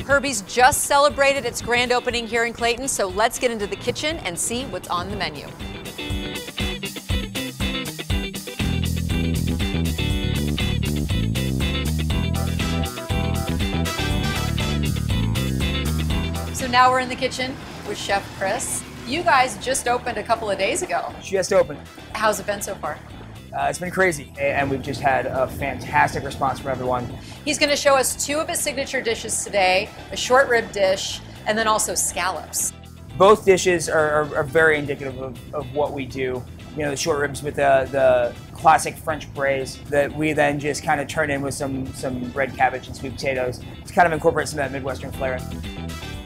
Herbie's just celebrated its grand opening here in Clayton, so let's get into the kitchen and see what's on the menu. So now we're in the kitchen with Chef Chris. You guys just opened a couple of days ago. Just opened. How's it been so far? It's been crazy, and we've just had a fantastic response from everyone. He's going to show us two of his signature dishes today, a short rib dish, and then also scallops. Both dishes are very indicative of what we do. You know, the short ribs with the classic French braised that we then just kind of turn in with some red cabbage and sweet potatoes to kind of incorporate some of that Midwestern flair.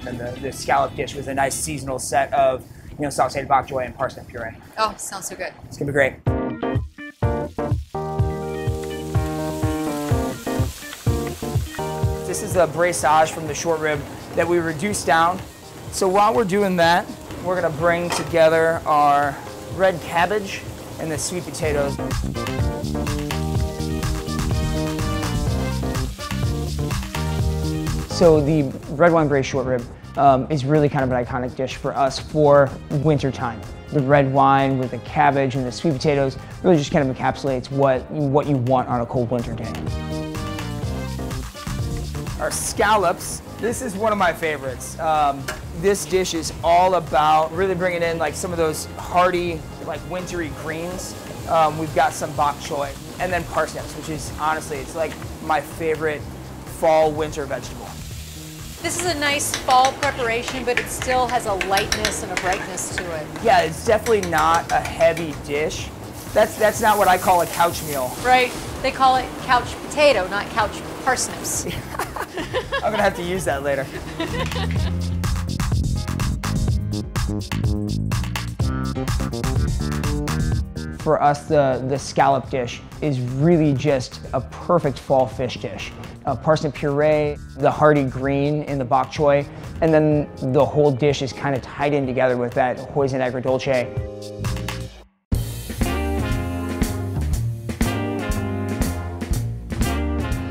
And the scallop dish was a nice seasonal set of, you know, sauteed bok choy and parsnip puree. Oh, sounds so good. It's going to be great. This is a braisage from the short rib that we reduced down. So while we're doing that, we're gonna bring together our red cabbage and the sweet potatoes. So the red wine braised short rib is really kind of an iconic dish for us for winter time. The red wine with the cabbage and the sweet potatoes really just kind of encapsulates what you want on a cold winter day. Our scallops, this is one of my favorites. This dish is all about really bringing in like some of those hearty, like wintry greens. We've got some bok choy and then parsnips, which is honestly, it's like my favorite fall winter vegetable. This is a nice fall preparation, but it still has a lightness and a brightness to it. Yeah, it's definitely not a heavy dish. That's not what I call a couch meal. Right, they call it couch potato, not couch parsnips. I'm gonna have to use that later. For us, the scallop dish is really just a perfect fall fish dish. Parsnip puree, the hearty green in the bok choy, and then the whole dish is kind of tied in together with that hoisin agrodolce.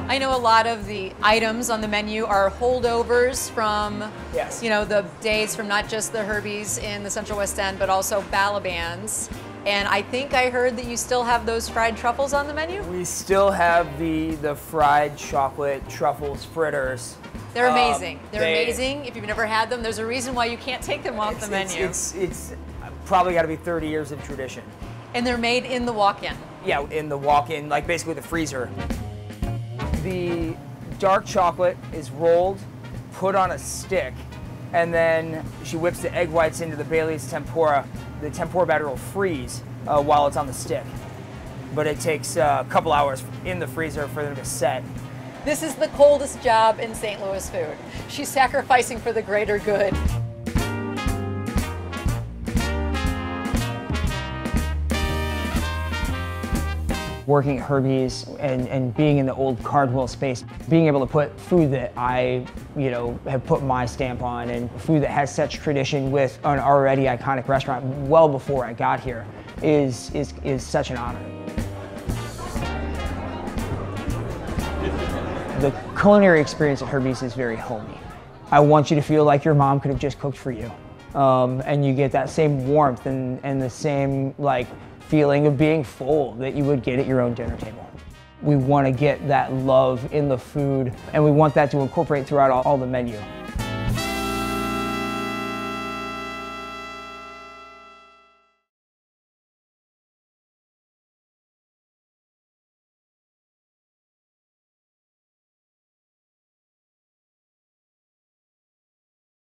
I know a lot of the items on the menu are holdovers from, yes, you know, the days from not just the Herbies in the Central West End, but also Balaban's. And I think I heard that you still have those fried truffles on the menu? We still have the fried chocolate truffles fritters. They're amazing. They're amazing. If you've never had them, there's a reason why you can't take them off the menu. It's probably got to be 30 years of tradition. And they're made in the walk-in. Yeah, in the walk-in, like basically the freezer. The dark chocolate is rolled, put on a stick, and then she whips the egg whites into the Bailey's tempura. The tempura batter will freeze while it's on the stick. But it takes a couple hours in the freezer for them to set. This is the coldest job in St. Louis food. She's sacrificing for the greater good. Working at Herbie's and being in the old Cardwell space, being able to put food that I, you know, have put my stamp on and food that has such tradition with an already iconic restaurant well before I got here is such an honor. The culinary experience at Herbie's is very homey. I want you to feel like your mom could have just cooked for you. And you get that same warmth and the same like feeling of being full that you would get at your own dinner table. We want to get that love in the food, and we want that to incorporate throughout all the menu.